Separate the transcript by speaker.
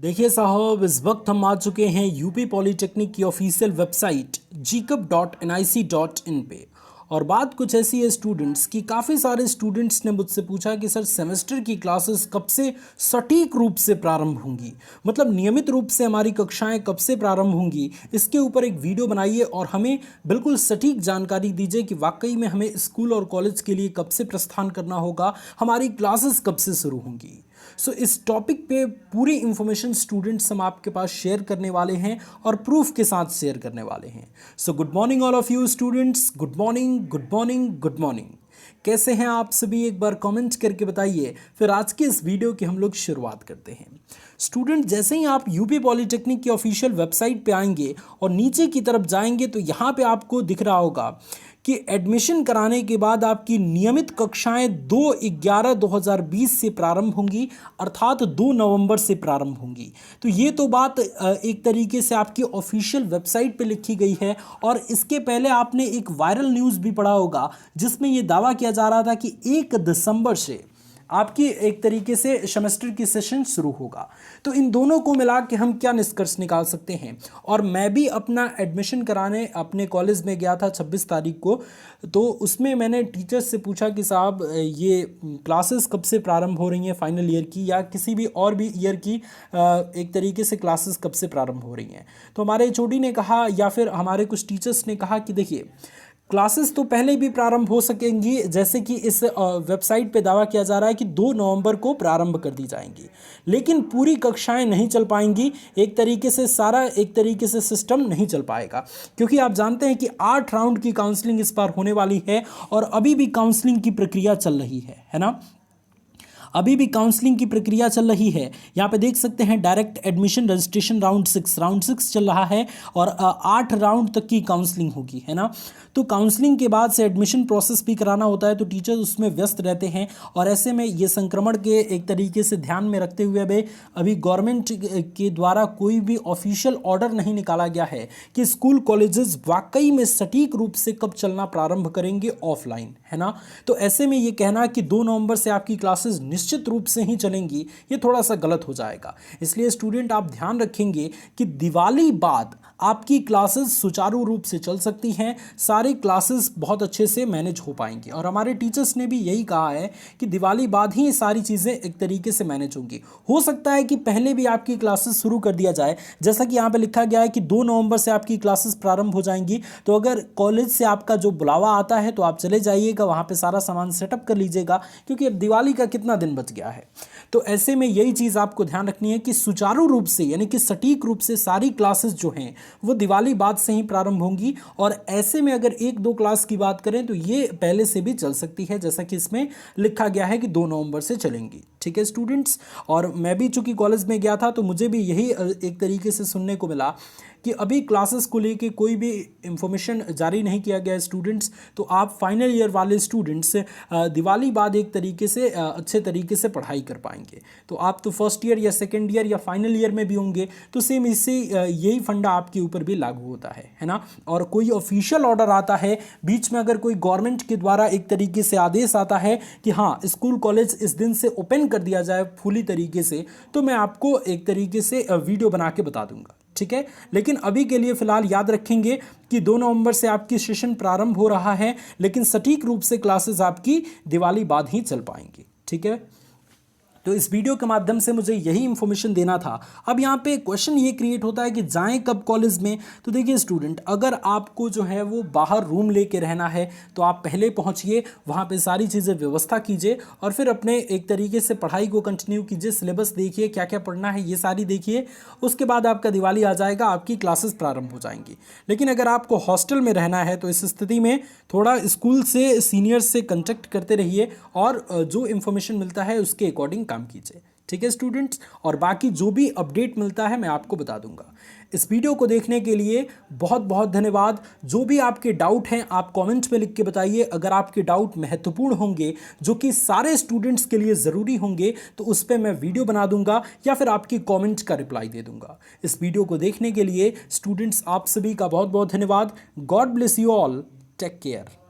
Speaker 1: देखिए साहब, इस वक्त हम आ चुके हैं यूपी पॉलिटेक्निक की ऑफिशियल वेबसाइट gcup.nic.in पे। और बात कुछ ऐसी है स्टूडेंट्स कि काफ़ी सारे स्टूडेंट्स ने मुझसे पूछा कि सर सेमेस्टर की क्लासेस कब से सटीक रूप से प्रारंभ होंगी, मतलब नियमित रूप से हमारी कक्षाएं कब से प्रारंभ होंगी। इसके ऊपर एक वीडियो बनाइए और हमें बिल्कुल सटीक जानकारी दीजिए कि वाकई में हमें स्कूल और कॉलेज के लिए कब से प्रस्थान करना होगा, हमारी क्लासेस कब से शुरू होंगी। सो इस टॉपिक पे पूरी इंफॉर्मेशन स्टूडेंट्स हम आपके पास शेयर करने वाले हैं और प्रूफ के साथ शेयर करने वाले हैं। So good morning all of you students, good morning, good morning, good morning. कैसे हैं आप सभी, एक बार कमेंट करके बताइए। फिर आज के इस वीडियो की हम लोग शुरुआत करते हैं। स्टूडेंट, जैसे ही आप यूपी पॉलिटेक्निक की ऑफिशियल वेबसाइट पे आएंगे और नीचे की तरफ जाएंगे तो यहाँ पे आपको दिख रहा होगा कि एडमिशन कराने के बाद आपकी नियमित कक्षाएं 2/11/2020 से प्रारंभ होंगी, अर्थात 2 नवंबर से प्रारंभ होंगी। तो ये तो बात एक तरीके से आपकी ऑफिशियल वेबसाइट पे लिखी गई है। और इसके पहले आपने एक वायरल न्यूज़ भी पढ़ा होगा जिसमें ये दावा किया जा रहा था कि 1 दिसंबर से आपकी एक तरीके से सेमेस्टर की सेशन शुरू होगा। तो इन दोनों को मिला के हम क्या निष्कर्ष निकाल सकते हैं। और मैं भी अपना एडमिशन कराने अपने कॉलेज में गया था 26 तारीख को। तो उसमें मैंने टीचर्स से पूछा कि साहब ये क्लासेस कब से प्रारंभ हो रही हैं, फाइनल ईयर की या किसी भी और भी ईयर की एक तरीके से क्लासेस कब से प्रारंभ हो रही हैं। तो हमारे एचओडी ने कहा या फिर हमारे कुछ टीचर्स ने कहा कि देखिए, क्लासेस तो पहले भी प्रारंभ हो सकेंगी, जैसे कि इस वेबसाइट पे दावा किया जा रहा है कि 2 नवंबर को प्रारंभ कर दी जाएंगी, लेकिन पूरी कक्षाएं नहीं चल पाएंगी। एक तरीके से सारा एक तरीके से सिस्टम नहीं चल पाएगा, क्योंकि आप जानते हैं कि 8 राउंड की काउंसलिंग इस बार होने वाली है और अभी भी काउंसलिंग की प्रक्रिया चल रही है ना। अभी भी काउंसलिंग की प्रक्रिया चल रही है। यहाँ पे देख सकते हैं डायरेक्ट एडमिशन रजिस्ट्रेशन राउंड 6 चल रहा है और 8 राउंड तक की काउंसलिंग होगी, है ना। तो काउंसलिंग के बाद से एडमिशन प्रोसेस भी कराना होता है, तो टीचर्स उसमें व्यस्त रहते हैं। और ऐसे में ये संक्रमण के एक तरीके से ध्यान में रखते हुए अभी गवर्नमेंट के द्वारा कोई भी ऑफिशियल ऑर्डर नहीं निकाला गया है कि स्कूल कॉलेजेस वाकई में सटीक रूप से कब चलना प्रारंभ करेंगे ऑफलाइन, है ना। तो ऐसे में ये कहना कि 2 नवंबर से आपकी क्लासेस निश्चित रूप से ही चलेंगी, ये थोड़ा सा गलत हो जाएगा। इसलिए स्टूडेंट आप ध्यान रखेंगे कि दिवाली बाद आपकी क्लासेस सुचारू रूप से चल सकती हैं, सारी क्लासेस बहुत अच्छे से मैनेज हो पाएंगी। और हमारे टीचर्स ने भी यही कहा है कि दिवाली बाद ही ये सारी चीज़ें एक तरीके से मैनेज होंगी। हो सकता है कि पहले भी आपकी क्लासेस शुरू कर दिया जाए, जैसा कि यहाँ पे लिखा गया है कि 2 नवंबर से आपकी क्लासेस प्रारंभ हो जाएंगी। तो अगर कॉलेज से आपका जो बुलावा आता है तो आप चले जाइएगा, वहाँ पे सारा सामान सेटअप कर लीजिएगा, क्योंकि अब दिवाली का कितना दिन बच गया है। तो ऐसे में यही चीज़ आपको ध्यान रखनी है कि सुचारू रूप से यानी कि सटीक रूप से सारी क्लासेस जो हैं वो दिवाली बाद से ही प्रारंभ होंगी। और ऐसे में अगर 1-2 क्लास की बात करें तो ये पहले से भी चल सकती है, जैसा कि इसमें लिखा गया है कि 2 नवंबर से चलेंगी। ठीक है स्टूडेंट्स, और मैं भी चूंकि कॉलेज में गया था तो मुझे भी यही एक तरीके से सुनने को मिला कि अभी क्लासेस को लेके कोई भी इंफॉर्मेशन जारी नहीं किया गया है स्टूडेंट्स। तो आप फाइनल ईयर वाले स्टूडेंट्स दिवाली बाद एक तरीके से अच्छे तरीके से पढ़ाई कर पाएंगे। तो आप तो फर्स्ट ईयर या सेकेंड ईयर या फाइनल ईयर में भी होंगे, तो सेम इससे यही फंडा आपके ऊपर भी लागू होता है ना। और कोई ऑफिशियल ऑर्डर आता है बीच में, अगर कोई गवर्नमेंट के द्वारा एक तरीके से आदेश आता है कि हाँ स्कूल कॉलेज इस दिन से ओपन कर दिया जाए फुली तरीके से, तो मैं आपको एक तरीके से वीडियो बना के बता दूंगा, ठीक है। लेकिन अभी के लिए फिलहाल याद रखेंगे कि 2 नवंबर से आपकी सेशन प्रारंभ हो रहा है, लेकिन सटीक रूप से क्लासेस आपकी दिवाली बाद ही चल पाएंगी, ठीक है। तो इस वीडियो के माध्यम से मुझे यही इन्फॉर्मेशन देना था। अब यहाँ पे क्वेश्चन ये क्रिएट होता है कि जाएं कब कॉलेज में। तो देखिए स्टूडेंट, अगर आपको जो है वो बाहर रूम लेके रहना है तो आप पहले पहुँचिए, वहाँ पे सारी चीज़ें व्यवस्था कीजिए और फिर अपने एक तरीके से पढ़ाई को कंटिन्यू कीजिए। सिलेबस देखिए क्या क्या पढ़ना है, ये सारी देखिए। उसके बाद आपका दिवाली आ जाएगा, आपकी क्लासेस प्रारंभ हो जाएंगी। लेकिन अगर आपको हॉस्टल में रहना है तो इस स्थिति में थोड़ा स्कूल से सीनियर्स से कंटेक्ट करते रहिए और जो इन्फॉर्मेशन मिलता है उसके अकॉर्डिंग काम कीजिए, ठीक है स्टूडेंट्स। और बाकी जो भी अपडेट मिलता है मैं आपको बता दूंगा। इस वीडियो को देखने के लिए बहुत बहुत धन्यवाद। जो भी आपके डाउट हैं आप कमेंट में लिख के बताइए। अगर आपके डाउट महत्वपूर्ण होंगे जो कि सारे स्टूडेंट्स के लिए ज़रूरी होंगे तो उस पर मैं वीडियो बना दूंगा या फिर आपकी कमेंट का रिप्लाई दे दूंगा। इस वीडियो को देखने के लिए स्टूडेंट्स आप सभी का बहुत बहुत धन्यवाद। God bless you all, take care.